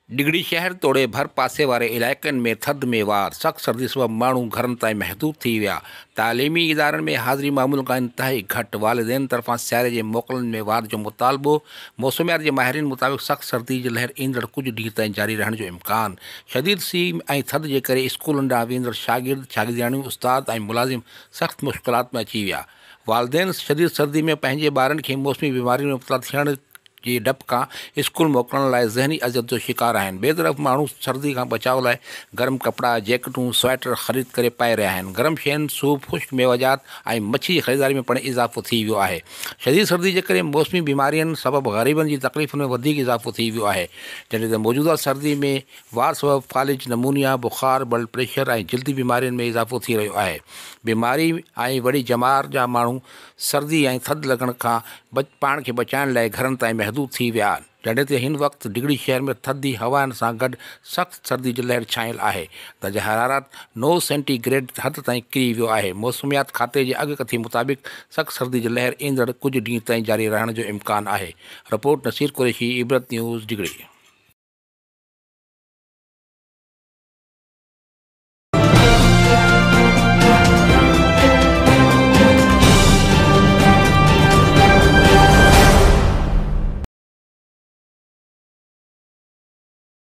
डिगड़ी शहर तोड़े भर पासे वारे इलाइक़नि में थधि में वार सख़्त सर्दी सबबि माण्हू घरनि ताईं महदूद थी विया। तालीमी इदारनि में हाज़िरी मामूल खां इंतिहाई घटि। वालिदैन तरफ़ां सियारे जे मोकलनि में वार जो मुतालबो। मौसमियात जे माहिरीन मुताबिक़ सख़्त सर्दी जी लहर ईंदड़ कुझु ॾींहं ताईं जारी रहण जो इम्कान। शदीद सीउ ऐं थधि जे करे स्कूलनि ॾांहुं वेंदड़ शागिर्द, शागिर्दियाणियूं, उस्ताद ऐं मुलाज़िम सख़्त मुश्किलात में अची विया। वालिदैन शदीद सर्दी में पंहिंजे ॿारनि खे मौसमी बीमारियुनि में मुब्तला थियण जे डप खां स्कूल मोकिलण लाइ ज़हनी अज़ियत जो शिकार आहिनि। ॿिए तरफ़ माण्हू सर्दी खां बचाव लाइ गर्म कपिड़ा, जैकेटूं, स्वेटर ख़रीद करे पाए रहिया आहिनि। गर्म शयुनि, सूप, ख़ुश्क मेवाजात ऐं मच्छी जी ख़रीदारी में पिणु इज़ाफ़ो थी वियो आहे। शदीद सर्दी जे करे मौसमी बीमारियुनि सबबि ग़रीबनि जी तकलीफ़ुनि में वधीक इज़ाफ़ो थी वियो आहे। जॾहिं त मौजूदा सर्दी में वार सबबि फालिज, नमूनिया, बुख़ार, ब्लड प्रेशर ऐं जल्दी बीमारियुनि में इज़ाफ़ो थी रहियो आहे। बीमारी ऐं वॾी जमार जा माण्हू सर्दी ऐं थधि लॻण खां पाण खे बचाइण लाइ घरनि ताईं महदूद थी विया। जॾहिं त हिन वक़्तु डिगड़ी शहर में थधी हवाउनि सां गॾु सख़्त सर्दी जी लहर छाइल आहे। दर्जा हरारत 9 सेंटीग्रेड हद ताईं किरी वियो आहे। मौसमियात खाते जे अॻकथी मुताबिक़ सख़्त सर्दी जी लहर ईंदड़ कुझु ॾींहं ताईं जारी रहण जो इम्कान आहे। Report Naseer Qureshi, Ibrat news, डिगड़ी।